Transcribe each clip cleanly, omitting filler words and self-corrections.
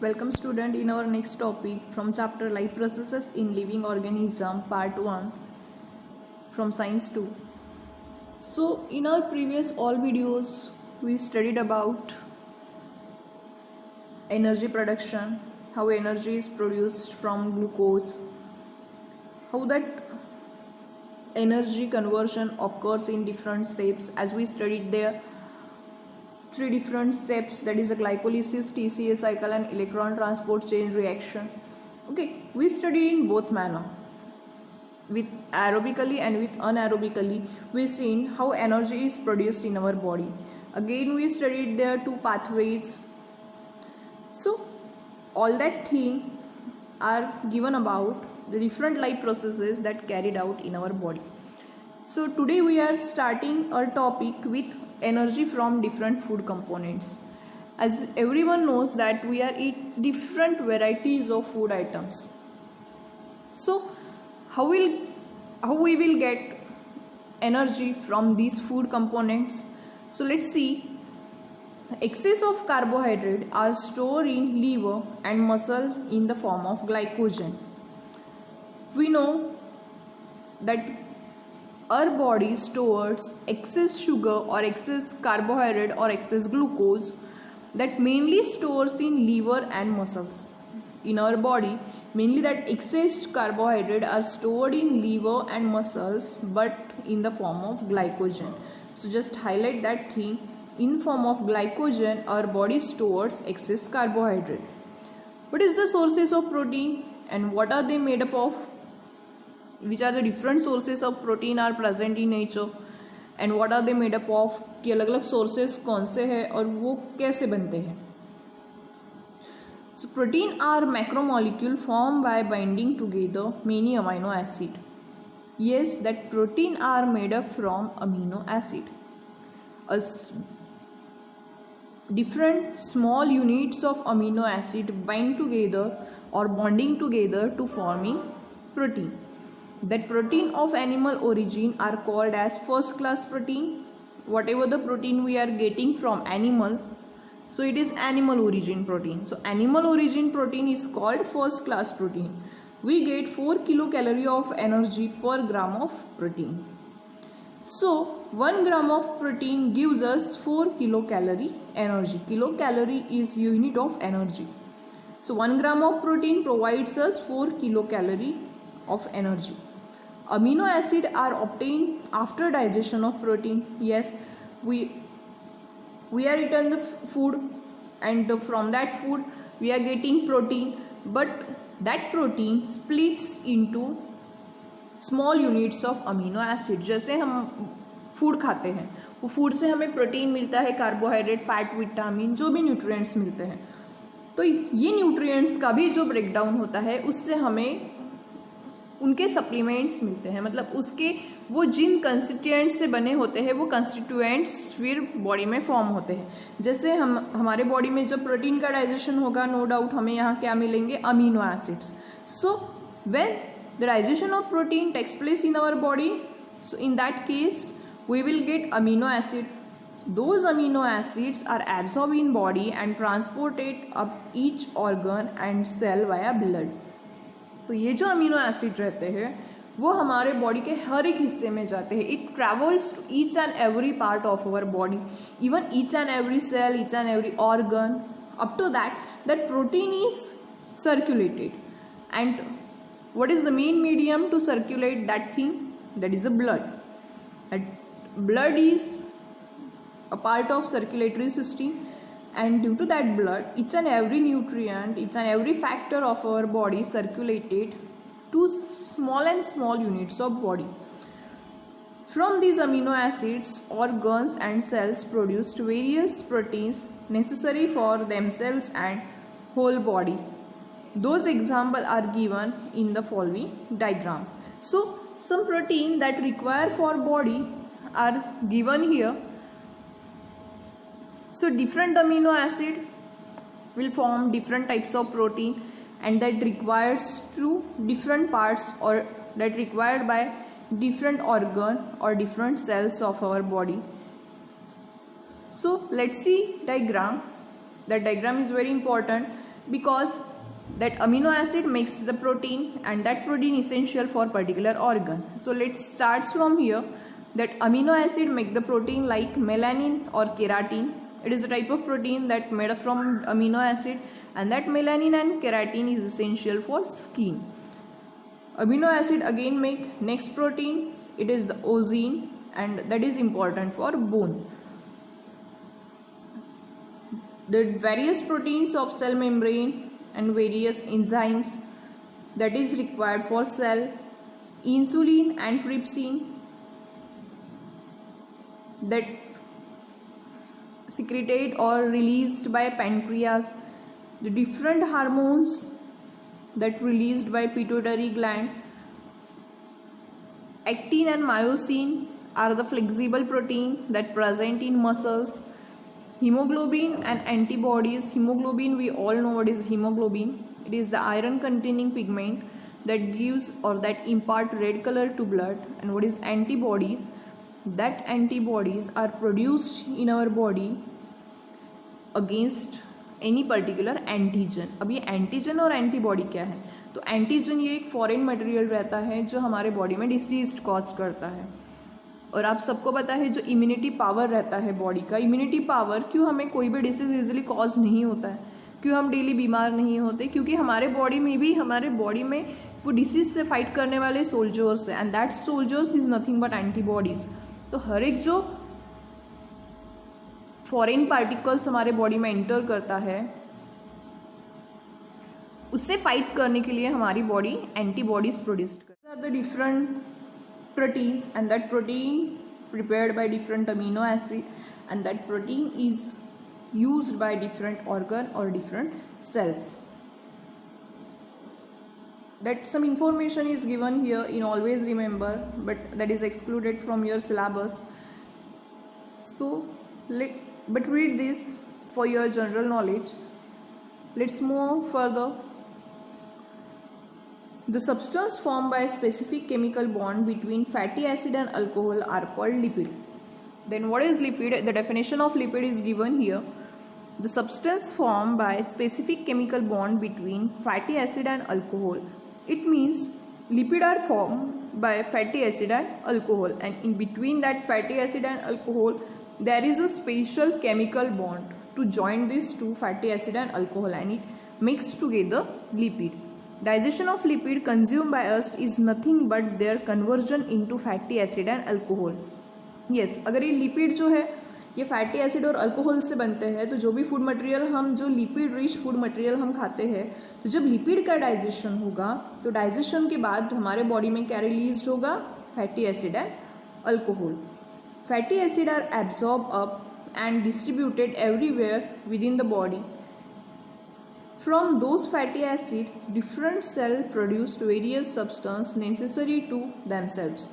Welcome student in our next topic from chapter Life Processes in Living Organism part 1 from science 2. So in our previous all videos we studied about energy production, how energy is produced from glucose, how that energy conversion occurs in different steps. As we studied there three different steps, that is a glycolysis, TCA cycle and electron transport chain reaction. Okay, we studied in both manner, with aerobically and with anaerobically. We seen how energy is produced in our body. Again we studied there two pathways. So all that thing are given about the different life processes that carried out in our body. So today we are starting our topic with energy from different food components. As everyone knows that we are eat different varieties of food items. So how we will get energy from these food components? So let's see. Excess of carbohydrate are stored in liver and muscle in the form of glycogen. We know that our body stores excess sugar or excess carbohydrate or excess glucose that mainly stores in liver and muscles. In our body, mainly that excess carbohydrate are stored in liver and muscles but in the form of glycogen. So just highlight that thing. In form of glycogen, our body stores excess carbohydrate. What is the sources of protein and what are they made up of? Which are the different sources of protein are present in nature and what are they made up of, कि अलग अलग sources कौन से हैं और वो कैसे बनते हैं. So protein are macromolecule formed by binding together many amino acid. Yes, that protein are made up from amino acid. Different small units of amino acid bind together or bonding together to forming protein. That protein of animal origin are called as first class protein. Whatever the protein we are getting from animal, so it is animal origin protein. So animal origin protein is called first class protein. We get 4 kilocalorie of energy per gram of protein. So 1 gram of protein gives us 4 kilocalorie energy. Kilocalorie is unit of energy. So 1 gram of protein provides us 4 kilocalorie of energy. Amino acid are obtained after digestion of protein. Yes, we are eating the food and from that food we are getting protein, but that protein splits into small units of amino acid. जैसे हम food खाते हैं, वो food से हमें protein मिलता है, carbohydrate, fat, vitamin, जो भी न्यूट्रिएंट्स मिलते हैं. तो ये न्यूट्रिएंट्स का भी जो ब्रेकडाउन होता है उससे हमें उनके सप्लीमेंट्स मिलते हैं. मतलब उसके वो जिन कंस्टिट्यूएंट्स से बने होते हैं वो कंस्टिट्यूएंट्स फिर बॉडी में फॉर्म होते हैं. जैसे हमारे बॉडी में जब प्रोटीन का डाइजेशन होगा, नो डाउट हमें यहाँ क्या मिलेंगे, amino acids. So when the digestion of protein takes place in our body, so in that case we will get amino acid. So those amino acids are absorbed in body and transported up each organ and cell via blood. तो ये जो amino acid रहते हैं वो हमारे body के हर एक हिस्से में जाते हैं. It travels to each and every part of our body, even each and every cell, each and every organ. Up to that protein is circulated. And what is the main medium to circulate that thing? That is the blood. That blood is a part of circulatory system, and due to that blood each and every nutrient, each and every factor of our body circulated to small and small units of body. From these amino acids, organs and cells produced various proteins necessary for themselves and whole body. Those examples are given in the following diagram. So some protein that require for body are given here. So different amino acid will form different types of protein and that requires through different parts or that required by different organ or different cells of our body. So let's see diagram. The diagram is very important. because that amino acid makes the protein and that protein essential for particular organ. So let's start from here, that amino acid make the protein like melanin or keratin. It is a type of protein that made up from amino acid, and that melanin and keratin is essential for skin. Amino acid again make next protein, it is the ozine, and that is important for bone. The various proteins of cell membrane and various enzymes that is required for cell, insulin and trypsin that secreted or released by pancreas, the different hormones that released by pituitary gland. Actin and myosin are the flexible protein that present in muscles. Hemoglobin and antibodies. Hemoglobin, we all know what is hemoglobin. It is the iron containing pigment that gives or that impart red color to blood. And what is antibodies? That antibodies are produced in our body against any particular antigen. अब ये antigen और antibody क्या है? तो antigen ये एक foreign material रहता है जो हमारे बॉडी में डिसीज कॉज करता है। और आप सबको पता है जो इम्यूनिटी पावर रहता है बॉडी का, इम्यूनिटी पावर, क्यों हमें कोई भी डिसीज इजीली कॉज नहीं होता है, क्यों हम डेली बीमार नहीं होते, क्योंकि हमारे बॉडी में वो डिसीज से फाइट करने वाले सोल्जर्स हैं, and that soldiers is nothing but antibodies. तो हर एक जो फॉरेन पार्टिकल्स हमारे बॉडी में एंटर करता है उससे फाइट करने के लिए हमारी बॉडी एंटीबॉडीज प्रोड्यूस करती है। Are the different proteins, and that protein prepared by different amino acid, and that protein is used by different organ or different cells. That some information is given here in always remember, but that is excluded from your syllabus. So but read this for your general knowledge. Let's move further. The substance formed by a specific chemical bond between fatty acid and alcohol are called lipid. Then what is lipid? The definition of lipid is given here. The substance formed by a specific chemical bond between fatty acid and alcohol. It means lipid are formed by fatty acid and alcohol, and in between that fatty acid and alcohol there is a special chemical bond to join these two, fatty acid and alcohol, and it makes together lipid. Digestion of lipid consumed by us is nothing but their conversion into fatty acid and alcohol. Yes, अगर ये lipid जो है ये fatty acid और alcohol से बनते हैं, तो जो भी फूड मटेरियल हम जो लिपिड रिच फूड मटेरियल हम खाते हैं, तो जब लिपिड का डाइजेशन होगा तो डाइजेशन के बाद हमारे बॉडी में क्या रिलीज होगा? Fatty acid and alcohol. Fatty acid are absorb up and distributed everywhere within the body. From those fatty acids, different cells produced various substances necessary to themselves.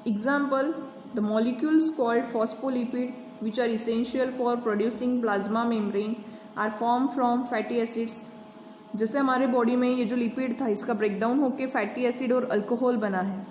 Example, the molecules called phospholipid, which are essential for producing plasma membrane, are formed from fatty acids. जैसे हमारे body में ये जो lipid था इसका breakdown होकर fatty acid और alcohol बना है,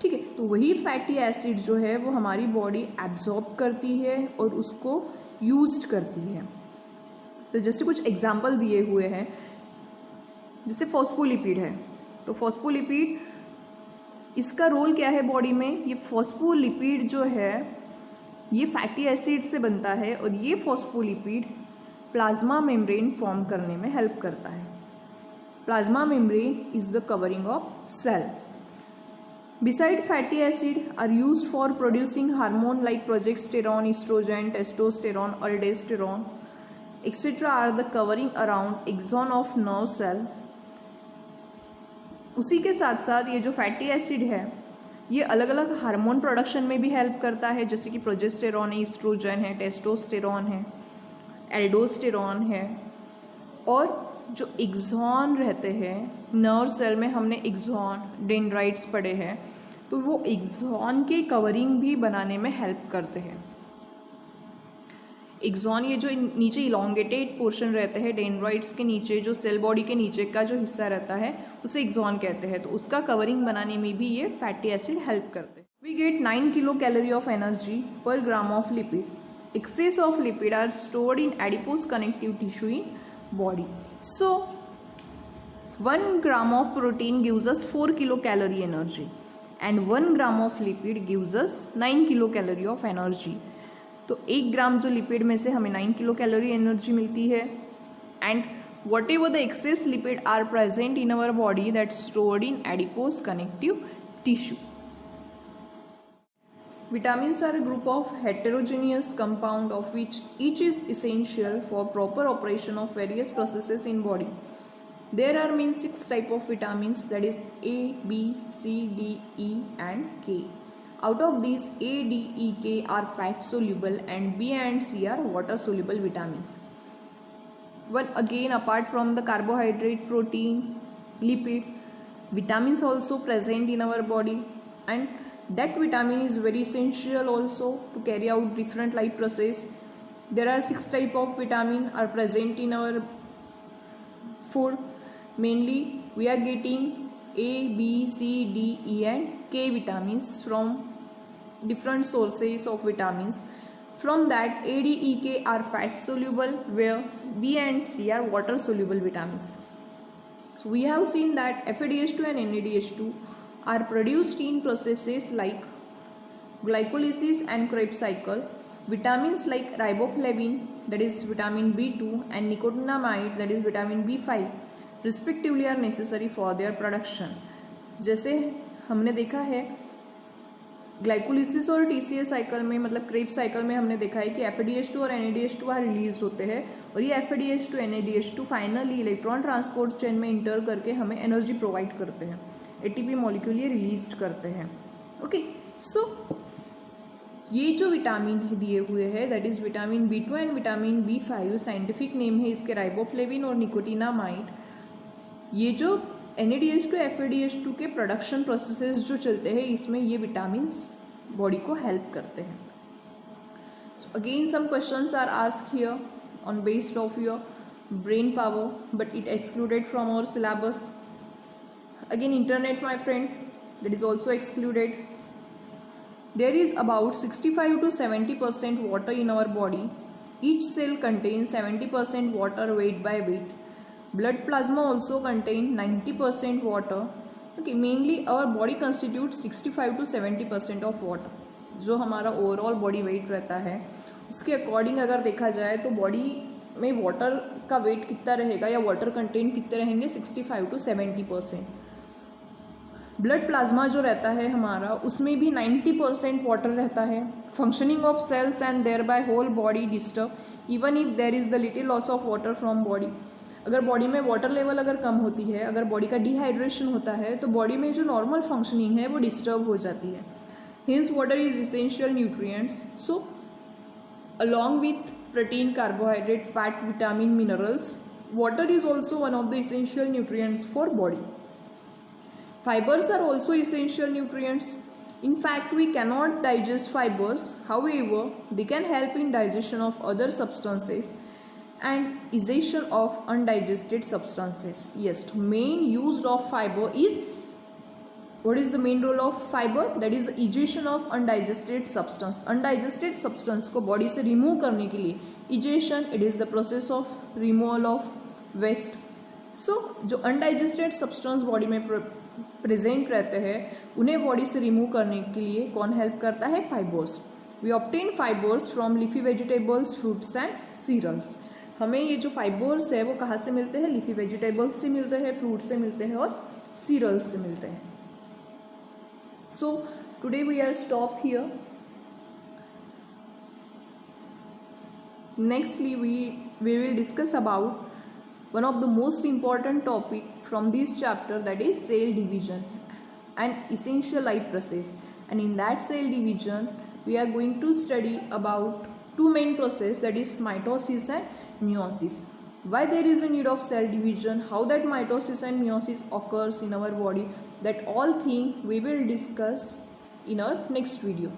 ठीक है, तो वही फैटी एसिड जो है वो हमारी बॉडी एब्जॉर्ब करती है और उसको यूज्ड करती है. तो जैसे कुछ एग्जाम्पल दिए हुए हैं, जैसे फॉस्फोलिपिड है, तो फॉस्फोलिपिड इसका रोल क्या है बॉडी में? ये फॉस्फोलिपिड जो है ये फैटी एसिड से बनता है और ये फॉस्फोलिपिड प्लाज्मा मेम्ब्रेन फॉर्म करने में हेल्प करता है. Plasma membrane is the covering of cell. Beside fatty acid are used for producing hormone like progesterone, estrogen, testosterone, aldosterone, etc. are the covering around axon of nerve cell. उसी के साथ साथ ये जो फैटी एसिड है ये अलग अलग हार्मोन प्रोडक्शन में भी हेल्प करता है, जैसे कि प्रोजेस्टेरॉन है, ईस्ट्रोजन है, टेस्टोस्टेरॉन है, एल्डोस्टेरॉन है. और जो एक्सॉन रहते हैं नर्व सेल में, हमने एक्सॉन डेंड्राइट्स पढ़े हैं, तो वो एक्सॉन के कवरिंग भी बनाने में हेल्प करते हैं. एक्सॉन ये जो नीचे इलोंगेटेड पोर्शन रहते हैं डेंड्राइट्स के नीचे, जो सेल बॉडी के नीचे का जो हिस्सा रहता है उसे एक्सॉन कहते हैं, तो उसका कवरिंग बनाने में भी ये फैटी एसिड हेल्प करते हैं. We get 9 kilo calorie of energy per gram of lipid. Excess of lipid are stored in adipose connective tissue in body. So 1 gram of protein gives us 4 kilocalorie energy and 1 gram of lipid gives us 9 kilocalorie of energy. तो 1 ग्राम जो lipid में से हमें 9 kilo calorie energy मिलती है and whatever the excess lipid are present in our body that stored in adipose connective tissue. Vitamins are a group of heterogeneous compound of which each is essential for proper operation of various processes in body. There are main 6 type of vitamins, that is A, B, C, D, E and K. Out of these, A, D, E, K are fat soluble and B and C are water soluble vitamins. Well, again, apart from the carbohydrate, protein, lipid, vitamins also present in our body, and that vitamin is very essential also to carry out different life process. There are 6 type of vitamin are present in our food. Mainly we are getting A, B, C, D, E and K vitamins from different sources of vitamins. From that, A, D, E, K are fat soluble, where B and C are water soluble vitamins. So we have seen that FADH2 and NADH2 are produced in processes like glycolysis and Krebs cycle. Vitamins like riboflavin, that is vitamin B2, and nicotinamide, that is vitamin B5 respectively are necessary for their production. जैसे हमने देखा है glycolysis और TCA cycle में, मतलब Krebs cycle में हमने देखा है कि FADH2 और NADH2 आर रिलीज होते हैं और ये FADH2 NADH2 finally electron transport chain में इंटर करके हमें एनर्जी प्रोवाइड करते हैं, ATP मॉलिक्यूल ये रिलीज करते हैं. ओके, सो ये जो विटामिन दिए हुए हैं that is vitamin B2 and vitamin B5, scientific name है इसके राइबोफ्लेविन और निकोटिनामाइड. ये जो NADH2 FADH2 के प्रोडक्शन प्रोसेसेस जो चलते हैं इसमें ये विटामिन्स बॉडी को हेल्प करते हैं. So again some questions are asked here on based of your brain power, but it excluded from our syllabus. Again, internet, my friend, that is also excluded. There is about 65 to 70% water in our body. Each cell contains 70% water weight by weight. Blood plasma also contain 90% water. Okay, mainly our body constitutes 65 to 70% of water. जो हमारा overall body weight रहता है उसके according अगर देखा जाए तो body में वाटर का वेट कितना रहेगा या वाटर कंटेंट कितने रहेंगे, 65 to 70%. ब्लड प्लाज्मा जो रहता है हमारा उसमें भी 90% वाटर रहता है. Functioning of cells and thereby whole body disturb even if there is the little loss of water from body. अगर बॉडी में वाटर लेवल अगर कम होती है, अगर बॉडी का डिहाइड्रेशन होता है तो बॉडी में जो नॉर्मल फंक्शनिंग है वो डिस्टर्ब हो जाती है. Hints water is essential nutrients. So along with protein, carbohydrate, fat, vitamin, minerals, water is also one of the essential nutrients for body. Fibers are also essential nutrients. In fact, we cannot digest fibers. However, they can help in digestion of other substances and egestion of undigested substances. Yes, main use of fiber is, what is the main role of fiber? That is the egestion of undigested substance. Undigested substance को body से remove करने के लिए egestion, it is the process of removal of waste. So जो undigested substance body में present रहते हैं उन्हें बॉडी से रिमूव करने के लिए कौन हेल्प करता है? Fibres. We obtain fibres from leafy vegetables, fruits and cereals. हमें ये जो फाइबर्स है वो कहाँ से मिलते हैं? लीफी वेजिटेबल्स से मिलते हैं, फ्रूट से मिलते हैं और सीरियल्स से मिलते हैं. So today we are stop here. Nextly we will discuss about one of the most important topic from this chapter, that is cell division, an essential life process. And in that cell division we are going to study about two main process, that is mitosis and meiosis. Why there is a need of cell division, how that mitosis and meiosis occurs in our body, that all thing we will discuss in our next video.